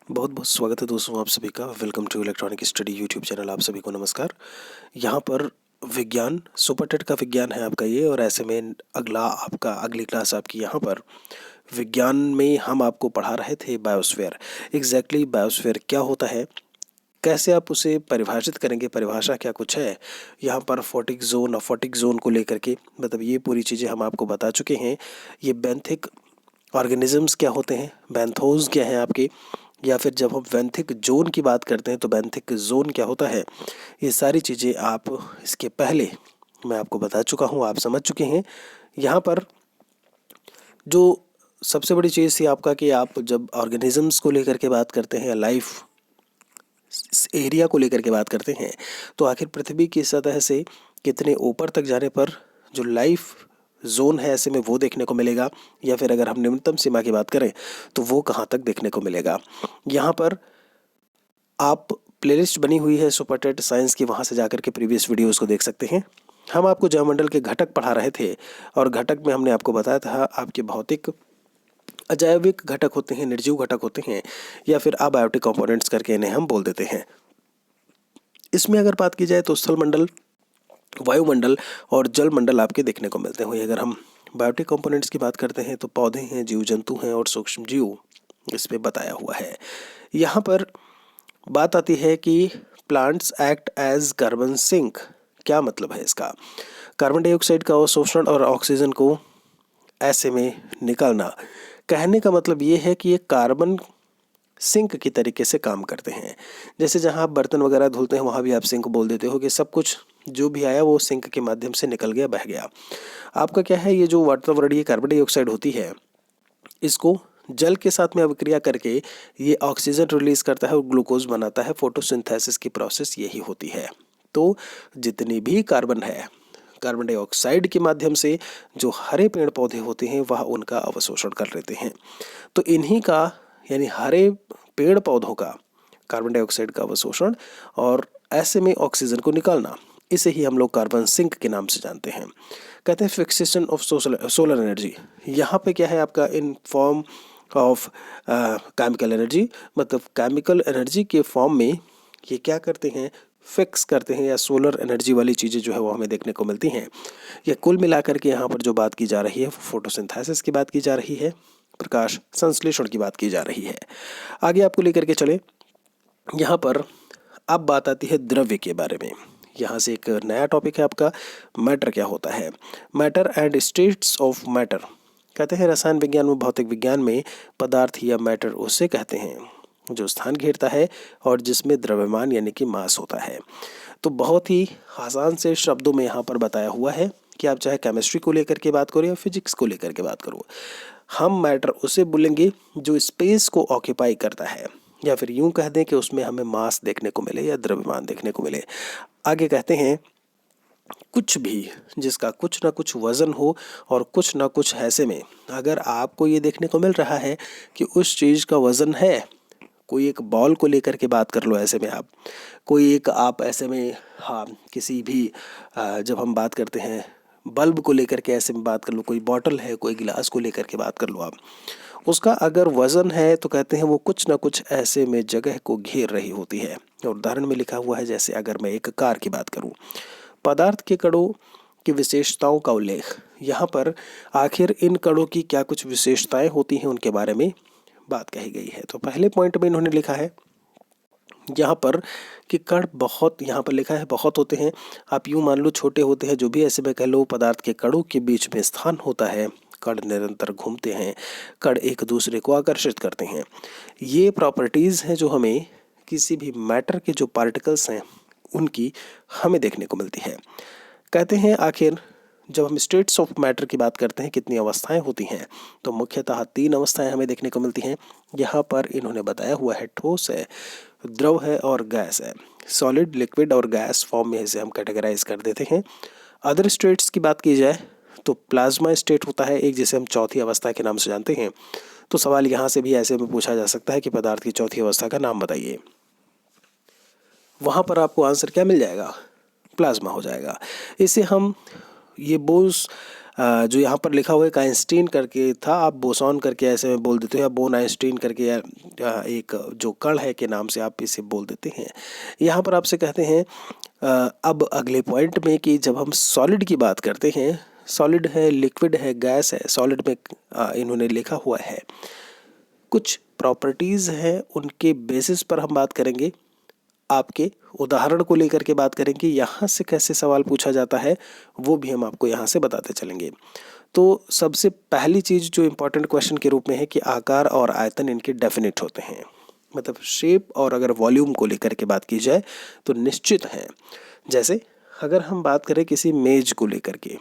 बहुत बहुत स्वागत है दोस्तों आप सभी का। Welcome to electronic study YouTube channel. आप सभी को नमस्कार। यहाँ पर विज्ञान सुपर टेट का विज्ञान है आपका ये, और ऐसे में अगली क्लास आपकी यहाँ पर विज्ञान में हम आपको पढ़ा रहे थे बायोस्फीयर। एग्जैक्टली बायोस्फीयर क्या होता है, कैसे आप उसे परिभाषित करेंगे, परिभाषा क्या कुछ है। यहाँ पर फोटिक जोन को लेकर के मतलब ये पूरी चीज़ें हम आपको बता चुके हैं। ये बेंथिक ऑर्गेनिजम्स क्या होते हैं, बेंथोज क्या हैं आपके, या फिर जब हम बेंथिक जोन की बात करते हैं तो बेंथिक जोन क्या होता है, ये सारी चीज़ें आप इसके पहले मैं आपको बता चुका हूँ, आप समझ चुके हैं। यहाँ पर जो सबसे बड़ी चीज़ थी आपका कि आप जब ऑर्गेनिजम्स को लेकर के बात करते हैं या लाइफ एरिया को लेकर के बात करते हैं, तो आखिर पृथ्वी की सतह से कितने ऊपर तक जाने पर जो लाइफ जोन है ऐसे में वो देखने को मिलेगा, या फिर अगर हम न्यूनतम सीमा की बात करें तो वो कहाँ तक देखने को मिलेगा। यहाँ पर आप प्लेलिस्ट बनी हुई है सुपर टेट साइंस की, वहाँ से जाकर के प्रीवियस वीडियोस को देख सकते हैं। हम आपको जैवमंडल के घटक पढ़ा रहे थे, और घटक में हमने आपको बताया था आपके भौतिक अजैविक घटक होते हैं, निर्जीव घटक होते हैं, या फिर अबायोटिक कंपोनेंट्स करके इन्हें हम बोल देते हैं। इसमें अगर बात की जाए तो स्थलमंडल, वायुमंडल और जलमंडल आपके देखने को मिलते हैं। अगर हम बायोटिक कंपोनेंट्स की बात करते हैं तो पौधे हैं, जीव जंतु हैं और सूक्ष्म जीव इसमें बताया हुआ है। यहाँ पर बात आती है कि plants act as carbon sink. क्या मतलब है इसका? कार्बन डाइऑक्साइड का अवशोषण और ऑक्सीजन को ऐसे में निकालना। कहने का मतलब ये है कि ये कार्बन सिंक की तरीके से काम करते हैं। जैसे जहाँ आप बर्तन वगैरह धुलते हैं वहाँ भी आप सिंक बोल देते हो कि सब कुछ जो भी आया वो सिंक के माध्यम से निकल गया, बह गया। आपका क्या है, ये जो वातावरणीय कार्बन डाइऑक्साइड होती है इसको जल के साथ में अभिक्रिया करके ये ऑक्सीजन रिलीज करता है और ग्लूकोज बनाता है। फोटोसिंथेसिस की प्रोसेस यही होती है। तो जितनी भी कार्बन है, कार्बन डाइऑक्साइड के माध्यम से जो हरे पेड़ पौधे होते हैं वह उनका अवशोषण कर लेते हैं। तो इन्हीं का यानी हरे पेड़ पौधों का कार्बन डाइऑक्साइड का अवशोषण और ऐसे में ऑक्सीजन को निकालना, इसे ही हम लोग कार्बन सिंक के नाम से जानते हैं। कहते हैं फिक्सेशन ऑफ सोलर एनर्जी। यहाँ पे क्या है आपका, in form of chemical energy, मतलब केमिकल एनर्जी के फॉर्म में ये क्या करते हैं, फिक्स करते हैं, या सोलर एनर्जी वाली चीज़ें जो है वो हमें देखने को मिलती हैं। ये कुल मिलाकर के यहाँ पर जो बात की जा रही है फोटोसिंथेसिस की बात की जा रही है, प्रकाश संश्लेषण की बात की जा रही है। आगे आपको लेकर के चले, यहाँ पर अब बात आती है द्रव्य के बारे में। यहाँ से एक नया टॉपिक है आपका, मैटर क्या होता है, matter and states of matter. कहते हैं रसायन विज्ञान में, भौतिक विज्ञान में पदार्थ या मैटर उसे कहते हैं जो स्थान घेरता है और जिसमें द्रव्यमान यानी कि मास होता है। तो बहुत ही आसान से शब्दों में यहाँ पर बताया हुआ है कि आप चाहे केमिस्ट्री को लेकर के बात करो या फिजिक्स को लेकर के बात करो, हम मैटर उसे बोलेंगे जो स्पेस को ऑक्यूपाई करता है, या फिर यूं कह दें कि उसमें हमें मास देखने को मिले या द्रव्यमान देखने को मिले। आगे कहते हैं कुछ भी जिसका कुछ ना कुछ वजन हो और कुछ ना कुछ ऐसे में, अगर आपको ये देखने को मिल रहा है कि उस चीज़ का वजन है, कोई एक बॉल को लेकर के बात कर लो, ऐसे में आप कोई एक आप ऐसे में, हाँ किसी भी जब हम बात करते हैं बल्ब को लेकर के ऐसे में बात कर लो, कोई बॉटल है, कोई गिलास को लेकर के बात कर लो आप, उसका अगर वजन है तो कहते हैं वो कुछ ना कुछ ऐसे में जगह को घेर रही होती है। और उदाहरण में लिखा हुआ है, जैसे अगर मैं एक कार की बात करूं, पदार्थ के कणों की विशेषताओं का उल्लेख। यहाँ पर आखिर इन कणों की क्या कुछ विशेषताएं होती हैं उनके बारे में बात कही गई है। तो पहले पॉइंट में इन्होंने लिखा है यहाँ पर कि कण बहुत, यहाँ पर लिखा है बहुत होते हैं, आप यूँ मान लो छोटे होते हैं, जो भी ऐसे में कह लो पदार्थ के कणों के बीच में स्थान होता है, कण निरंतर घूमते हैं, कण एक दूसरे को आकर्षित करते हैं। ये प्रॉपर्टीज़ हैं जो हमें किसी भी मैटर के जो पार्टिकल्स हैं उनकी हमें देखने को मिलती है। कहते हैं आखिर जब हम स्टेट्स ऑफ मैटर की बात करते हैं कितनी अवस्थाएं होती हैं, तो मुख्यतः 3 अवस्थाएं हमें देखने को मिलती हैं। यहाँ पर इन्होंने बताया हुआ है ठोस है, द्रव है और गैस है। सॉलिड, लिक्विड और गैस फॉर्म में इसे हम कैटेगराइज कर देते हैं। अदर स्टेट्स की बात की जाए तो प्लाज्मा स्टेट होता है एक, जिसे हम चौथी अवस्था के नाम से जानते हैं। तो सवाल यहाँ से भी ऐसे में पूछा जा सकता है कि पदार्थ की चौथी अवस्था का नाम बताइए। वहाँ पर आपको आंसर क्या मिल जाएगा, प्लाज्मा हो जाएगा। इसे हम ये बोस जो यहाँ पर लिखा हुआ है आइंस्टीन करके था, आप बोसॉन करके ऐसे में बोल देते हो, या बोन आइंस्टीन करके, या एक जो कण है के नाम से आप इसे बोल देते हैं। यहाँ पर आपसे कहते हैं अब अगले पॉइंट में कि जब हम सॉलिड की बात करते हैं, सॉलिड है, लिक्विड है, गैस है, सॉलिड में इन्होंने लिखा हुआ है कुछ प्रॉपर्टीज़ हैं, उनके बेसिस पर हम बात करेंगे। आपके उदाहरण को लेकर के बात करेंगे, यहाँ से कैसे सवाल पूछा जाता है वो भी हम आपको यहाँ से बताते चलेंगे। तो सबसे पहली चीज़ जो इम्पोर्टेंट क्वेश्चन के रूप में है कि आकार और आयतन इनके डेफिनेट होते हैं, मतलब शेप और अगर वॉल्यूम को लेकर के बात की जाए तो निश्चित हैं। जैसे अगर हम बात करें किसी मेज को लेकर के,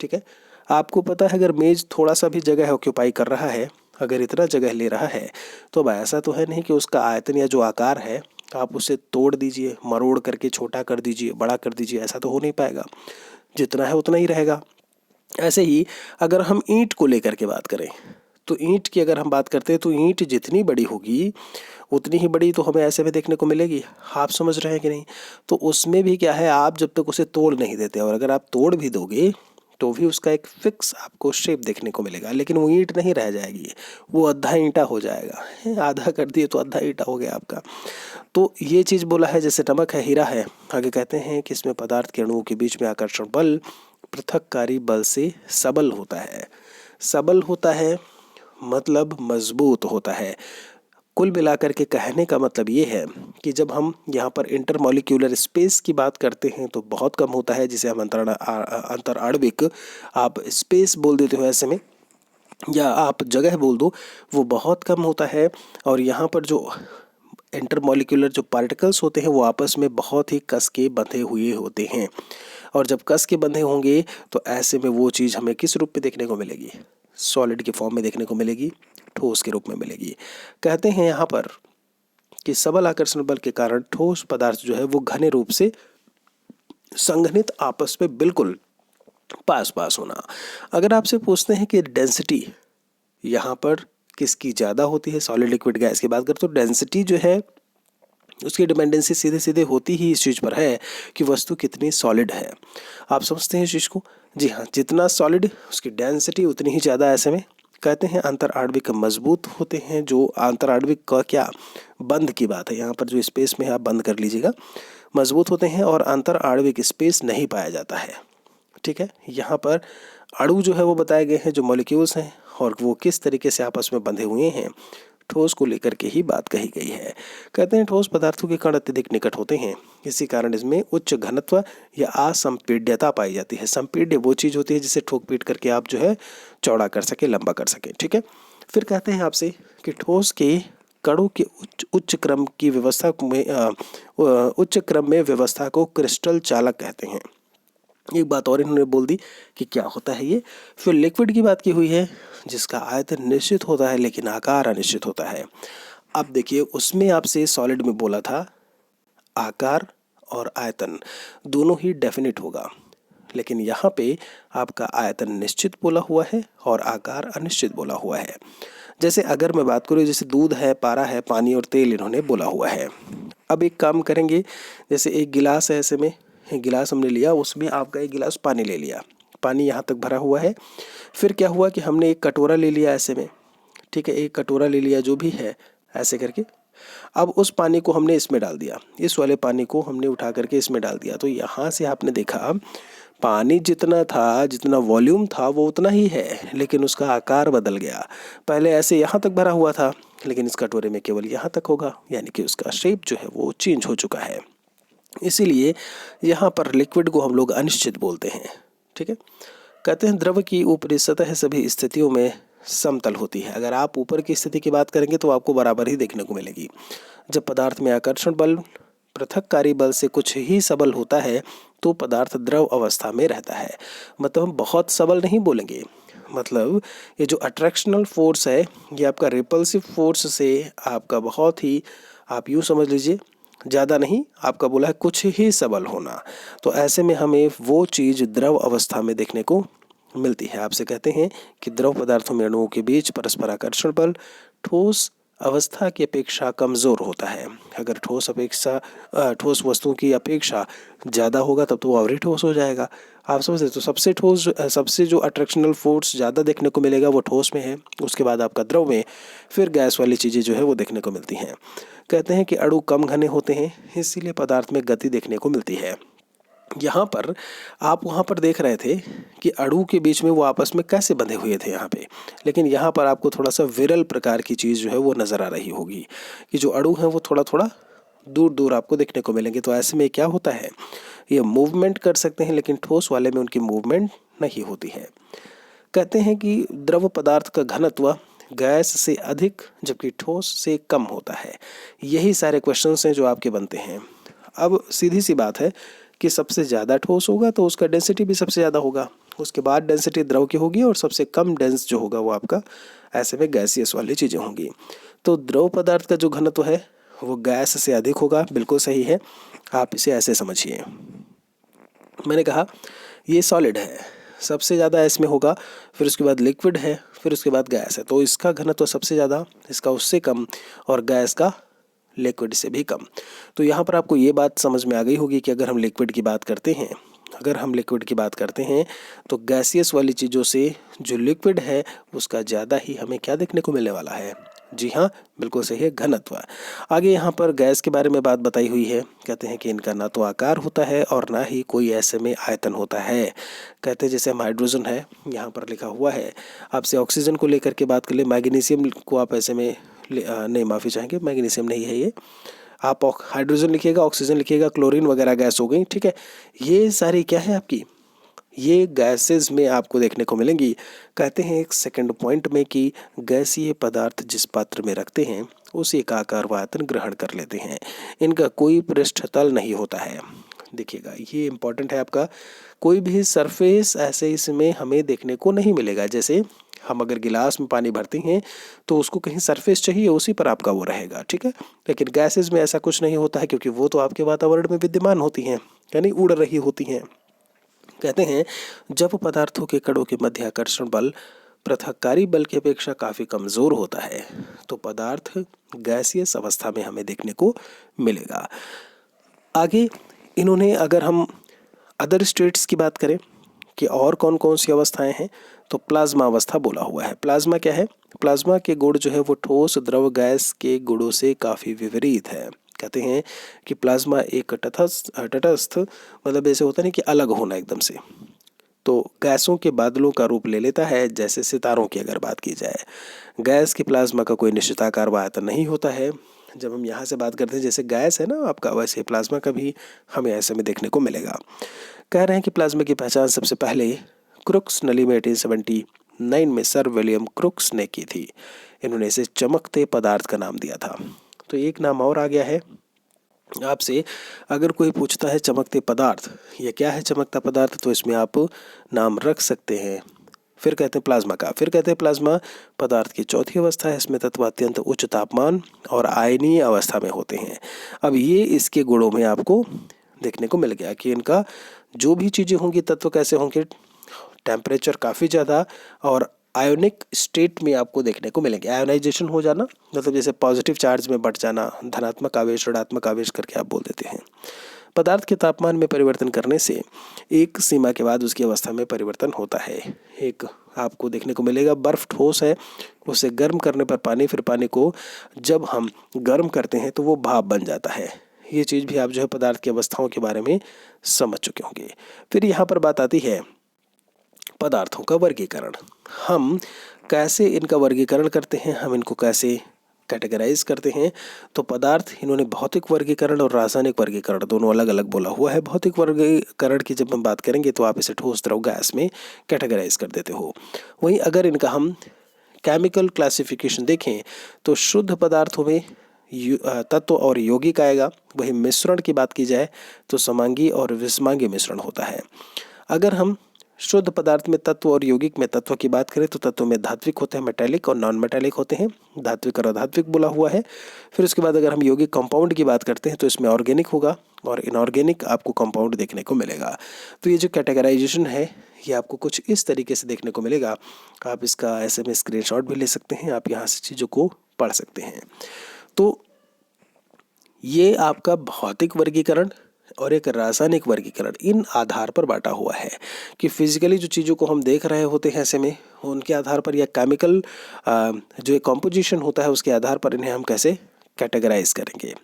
ठीक है, आपको पता है अगर मेज थोड़ा सा भी जगह ऑक्यूपाई कर रहा है, अगर इतना जगह ले रहा है, तो अब ऐसा तो है नहीं कि उसका आयतन या जो आकार है आप उसे तोड़ दीजिए, मरोड़ करके छोटा कर दीजिए, बड़ा कर दीजिए, ऐसा तो हो नहीं पाएगा, जितना है उतना ही रहेगा। ऐसे ही अगर हम ईंट को लेकर के बात करें, तो ईंट की अगर हम बात करते हैं तो ईंट जितनी बड़ी होगी उतनी ही बड़ी तो हमें ऐसे में देखने को मिलेगी। आप समझ रहे हैं कि नहीं? तो उसमें भी क्या है, आप जब तक उसे तोड़ नहीं देते, और अगर आप तोड़ भी दोगे तो भी उसका एक फिक्स आपको शेप देखने को मिलेगा, लेकिन वो ईंट नहीं रह जाएगी, वो आधा ईंटा हो जाएगा। आधा कर दिए तो आधा ईंटा हो गया आपका। तो ये चीज़ बोला है, जैसे नमक है, हीरा है। आगे कहते हैं कि इसमें पदार्थ के अणुओं के बीच में आकर्षण बल पृथककारी बल से सबल होता है। सबल होता है मतलब मजबूत होता है। कुल मिलाकर के कहने का मतलब ये है कि जब हम यहाँ पर इंटरमॉलिक्यूलर स्पेस की बात करते हैं तो बहुत कम होता है, जिसे हम अंतर आणविक आप स्पेस बोल देते हो ऐसे में, या आप जगह बोल दो, वो बहुत कम होता है। और यहाँ पर जो इंटरमॉलिक्यूलर जो पार्टिकल्स होते हैं वो आपस में बहुत ही कस के बंधे हुए होते हैं, और जब कस के बंधे होंगे तो ऐसे में वो चीज़ हमें किस रूप में देखने को मिलेगी? सॉलिड के फॉर्म में देखने को मिलेगी, ठोस के रूप में मिलेगी। कहते हैं यहाँ पर कि सबल आकर्षण बल के कारण ठोस पदार्थ जो है वो घने रूप से संघनित आपस में बिल्कुल पास पास होना। अगर आपसे पूछते हैं कि डेंसिटी यहाँ पर किसकी ज़्यादा होती है, सॉलिड लिक्विड गैस की बात करें, तो डेंसिटी जो है उसकी डिपेंडेंसी सीधे सीधे होती ही इस चीज़ पर है कि वस्तु कितनी सॉलिड है। आप समझते हैं इस चीज़ को? जी हाँ, जितना सॉलिड उसकी डेंसिटी उतनी ही ज़्यादा। ऐसे में कहते हैं अंतर आणविक मजबूत होते हैं। जो अंतर आणविक का क्या बंध की बात है, यहाँ पर जो स्पेस में है आप बंद कर लीजिएगा, मजबूत होते हैं, और अंतर आणविक स्पेस नहीं पाया जाता है। ठीक है, यहाँ पर अणु जो है वो बताए गए हैं, जो मॉलिक्यूल्स हैं, और वो किस तरीके से आपस में बंधे हुए हैं, ठोस को लेकर के ही बात कही गई है। कहते हैं ठोस पदार्थों के कण अत्यधिक निकट होते हैं, इसी कारण इसमें उच्च घनत्व या असंपीड्यता पाई जाती है। संपीड्य वो चीज़ होती है जिसे ठोक पीट करके आप जो है चौड़ा कर सके, लंबा कर सके। ठीक है, फिर कहते हैं आपसे कि ठोस के कणों के उच्च क्रम की व्यवस्था में उच्च क्रम में व्यवस्था को क्रिस्टल चालक कहते हैं। एक बात और इन्होंने बोल दी कि क्या होता है ये। फिर लिक्विड की बात की हुई है जिसका आयतन निश्चित होता है लेकिन आकार अनिश्चित होता है। अब देखिए, उसमें आपसे सॉलिड में बोला था आकार और आयतन दोनों ही डेफिनेट होगा, लेकिन यहाँ पे आपका आयतन निश्चित बोला हुआ है और आकार अनिश्चित बोला हुआ है। जैसे अगर मैं बात करूँ, जैसे दूध है, पारा है, पानी और तेल इन्होंने बोला हुआ है। अब एक काम करेंगे, जैसे एक गिलास है, ऐसे में एक गिलास हमने लिया, उसमें आपका एक गिलास पानी ले लिया, पानी यहाँ तक भरा हुआ है। फिर क्या हुआ कि हमने एक कटोरा ले लिया ऐसे में, ठीक है, एक कटोरा ले लिया जो भी है ऐसे करके। अब उस पानी को हमने इसमें डाल दिया, इस वाले पानी को हमने उठा करके इसमें डाल दिया। तो यहाँ से आपने देखा पानी जितना था, जितना वॉल्यूम था वो उतना ही है, लेकिन उसका आकार बदल गया। पहले ऐसे यहाँ तक भरा हुआ था, लेकिन इस कटोरे में केवल यहाँ तक होगा, यानी कि उसका शेप जो है वो चेंज हो चुका है। इसीलिए यहाँ पर लिक्विड को हम लोग अनिश्चित बोलते हैं। ठीक है, कहते हैं द्रव की ऊपरी सतह सभी स्थितियों में समतल होती है। अगर आप ऊपर की स्थिति की बात करेंगे तो आपको बराबर ही देखने को मिलेगी। जब पदार्थ में आकर्षण बल पृथककारी बल से कुछ ही सबल होता है तो पदार्थ द्रव अवस्था में रहता है। मतलब हम बहुत सबल नहीं बोलेंगे, मतलब ये जो अट्रैक्शनल फोर्स है ये आपका रिपल्सिव फोर्स से आपका बहुत ही, आप यूँ समझ लीजिए ज़्यादा नहीं, आपका बोला है कुछ ही सबल होना। तो ऐसे में हमें वो चीज़ द्रव अवस्था में देखने को मिलती है। आपसे कहते हैं कि द्रव पदार्थों में अणुओं के बीच परस्पर आकर्षण बल ठोस अवस्था की अपेक्षा कमज़ोर होता है। अगर ठोस वस्तुओं की अपेक्षा ज़्यादा होगा तब तो वो अवरी ठोस हो जाएगा। आप समझ रहे? तो सबसे जो अट्रैक्शनल फोर्स ज़्यादा देखने को मिलेगा वो ठोस में है, उसके बाद आपका द्रव में, फिर गैस वाली चीज़ें जो है वो देखने को मिलती हैं। कहते हैं कि अणु कम घने होते हैं, इसीलिए पदार्थ में गति देखने को मिलती है। यहाँ पर आप वहाँ पर देख रहे थे कि अणु के बीच में वो आपस में कैसे बंधे हुए थे यहाँ पे, लेकिन यहाँ पर आपको थोड़ा सा विरल प्रकार की चीज़ जो है वो नज़र आ रही होगी कि जो अणु हैं वो थोड़ा थोड़ा दूर दूर आपको देखने को मिलेंगे। तो ऐसे में क्या होता है, ये मूवमेंट कर सकते हैं, लेकिन ठोस वाले में उनकी मूवमेंट नहीं होती है। कहते हैं कि द्रव पदार्थ का घनत्व गैस से अधिक जबकि ठोस से कम होता है। यही सारे क्वेश्चंस हैं जो आपके बनते हैं। अब सीधी सी बात है कि सबसे ज़्यादा ठोस होगा तो उसका डेंसिटी भी सबसे ज़्यादा होगा, उसके बाद डेंसिटी द्रव की होगी, और सबसे कम डेंस जो होगा वो आपका ऐसे में गैसियस वाली चीज़ें होंगी। तो द्रव पदार्थ का जो घनत्व है वो गैस से अधिक होगा, बिल्कुल सही है। आप इसे ऐसे समझिए, मैंने कहा ये सॉलिड है, सबसे ज़्यादा इसमें होगा, फिर उसके बाद लिक्विड है, फिर उसके बाद गैस है, तो इसका घनत्व सबसे ज़्यादा, इसका उससे कम, और गैस का लिक्विड से भी कम। तो यहाँ पर आपको ये बात समझ में आ गई होगी कि अगर हम लिक्विड की बात करते हैं तो गैसियस वाली चीज़ों से जो लिक्विड है उसका ज़्यादा ही हमें क्या देखने को मिलने वाला है। जी हाँ, बिल्कुल सही है, घनत्व। आगे यहाँ पर गैस के बारे में बात बताई हुई है। कहते हैं कि इनका ना तो आकार होता है और ना ही कोई ऐसे में आयतन होता है। कहते हैं जैसे हम हाइड्रोजन है, यहाँ पर लिखा हुआ है, आपसे ऑक्सीजन को लेकर के बात कर ले, मैग्नीशियम को आप ऐसे में नहीं, माफ़ी चाहेंगे, मैग्नीशियम नहीं है ये, आप हाइड्रोजन लिखिएगा, ऑक्सीजन लिखिएगा, क्लोरीन वगैरह गैस हो गई, ठीक है। ये सारी क्या है आपकी, ये गैसेस में आपको देखने को मिलेंगी। कहते हैं एक सेकंड पॉइंट में कि गैसीय पदार्थ जिस पात्र में रखते हैं उसी का आकार व आयतन ग्रहण कर लेते हैं, इनका कोई पृष्ठतल नहीं होता है। देखिएगा ये इंपॉर्टेंट है आपका, कोई भी सरफेस ऐसे इसमें हमें देखने को नहीं मिलेगा। जैसे हम अगर गिलास में पानी भरते हैं तो उसको कहीं सरफेस चाहिए, उसी पर आपका वो रहेगा, ठीक है। लेकिन गैसेस में ऐसा कुछ नहीं होता है, क्योंकि वो तो आपके वातावरण में विद्यमान होती हैं, यानी उड़ रही होती हैं। कहते हैं जब पदार्थों के कणों के मध्याकर्षण बल पृथक्कारी बल की अपेक्षा काफ़ी कमज़ोर होता है तो पदार्थ गैसीय अवस्था में हमें देखने को मिलेगा। आगे इन्होंने, अगर हम अदर स्टेट्स की बात करें कि और कौन कौन सी अवस्थाएं हैं, तो प्लाज्मा अवस्था बोला हुआ है। प्लाज्मा क्या है, प्लाज्मा के गुण जो है वो ठोस द्रव गैस के गुणों से काफ़ी विपरीत है। कहते हैं कि प्लाज्मा एक तटस्थ मतलब ऐसे होता नहीं कि अलग होना एकदम से, तो गैसों के बादलों का रूप ले लेता है। जैसे सितारों की अगर बात की जाए, गैस की प्लाज्मा का कोई निश्चित आकार व आयतन नहीं होता है। जब हम यहाँ से बात करते हैं जैसे गैस है ना आपका, वैसे प्लाज्मा का भी हमें ऐसे में देखने को मिलेगा। कह रहे हैं कि प्लाज्मा की पहचान सबसे पहले क्रुक्स नली में 1879 में सर विलियम क्रुक्स ने की थी। इन्होंने इसे चमकते पदार्थ का नाम दिया था। तो एक नाम और आ गया है आपसे, अगर कोई पूछता है चमकते पदार्थ, ये क्या है चमकता पदार्थ, तो इसमें आप नाम रख सकते हैं। फिर कहते हैं प्लाज्मा का, फिर कहते हैं प्लाज्मा पदार्थ की चौथी अवस्था है, इसमें तत्व अत्यंत उच्च तापमान और आयनीय अवस्था में होते हैं। अब ये इसके गुणों में आपको देखने को मिल गया कि इनका जो भी चीज़ें होंगी, तत्व कैसे होंगे, टेम्परेचर काफ़ी ज़्यादा और आयोनिक स्टेट में आपको देखने को मिलेंगे। आयोनाइजेशन हो जाना मतलब जैसे पॉजिटिव चार्ज में बढ़ जाना, धनात्मक आवेश ऋणात्मक आवेश करके आप बोल देते हैं। पदार्थ के तापमान में परिवर्तन करने से एक सीमा के बाद उसकी अवस्था में परिवर्तन होता है। एक आपको देखने को मिलेगा, बर्फ ठोस है, उसे गर्म करने पर पानी, फिर पानी को जब हम गर्म करते हैं तो वो भाप बन जाता है। ये चीज़ भी आप जो है पदार्थ की अवस्थाओं के बारे में समझ चुके होंगे। फिर यहाँ पर बात आती है पदार्थों का वर्गीकरण। हम कैसे इनका वर्गीकरण करते हैं, हम इनको कैसे कैटेगराइज करते हैं। तो पदार्थ, इन्होंने भौतिक वर्गीकरण और रासायनिक वर्गीकरण दोनों अलग अलग बोला हुआ है। भौतिक वर्गीकरण की जब हम बात करेंगे तो आप इसे ठोस द्रव गैस में कैटेगराइज कर देते हो। वहीं अगर इनका हम केमिकल क्लासिफिकेशन देखें तो शुद्ध पदार्थों में तत्व और यौगिक आएगा। वही मिश्रण की बात की जाए तो समांगी और विषमांगी मिश्रण होता है। अगर हम शुद्ध पदार्थ में तत्व और यौगिक में तत्व की बात करें तो तत्व में धात्विक होते हैं, मेटेलिक और नॉन मेटेलिक होते हैं। धात्विक और अधात्विक बोला हुआ है। फिर उसके बाद अगर हम यौगिक कंपाउंड की बात करते हैं तो इसमें ऑर्गेनिक होगा और इनऑर्गेनिक आपको कंपाउंड देखने को मिलेगा। तो ये जो कैटेगराइजेशन है ये आपको कुछ इस तरीके से देखने को मिलेगा। आप इसका ऐसे में स्क्रीनशॉट भी ले सकते हैं, आप यहाँ से चीज़ों को पढ़ सकते हैं। तो ये आपका भौतिक वर्गीकरण और एक रासायनिक वर्गीकरण इन आधार पर बांटा हुआ है कि फिजिकली जो चीज़ों को हम देख रहे होते हैं ऐसे में उनके आधार पर, या केमिकल जो एक कॉम्पोजिशन होता है उसके आधार पर इन्हें हम कैसे कैटेगराइज करेंगे।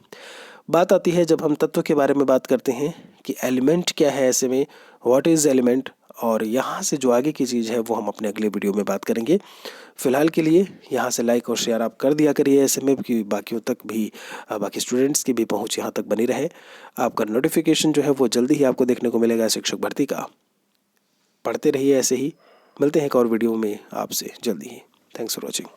बात आती है जब हम तत्व के बारे में बात करते हैं कि एलिमेंट क्या है, ऐसे में व्हाट इज़ एलिमेंट, और यहाँ से जो आगे की चीज़ है वो हम अपने अगले वीडियो में बात करेंगे। फ़िलहाल के लिए यहाँ से लाइक और शेयर आप कर दिया करिए ऐसे में कि बाकियों तक भी, बाकी स्टूडेंट्स की भी पहुँच यहाँ तक बनी रहे। आपका नोटिफिकेशन जो है वो जल्दी ही आपको देखने को मिलेगा शिक्षक भर्ती का। पढ़ते रहिए ऐसे ही, मिलते हैं एक और वीडियो में आपसे जल्दी ही। Thanks for watching.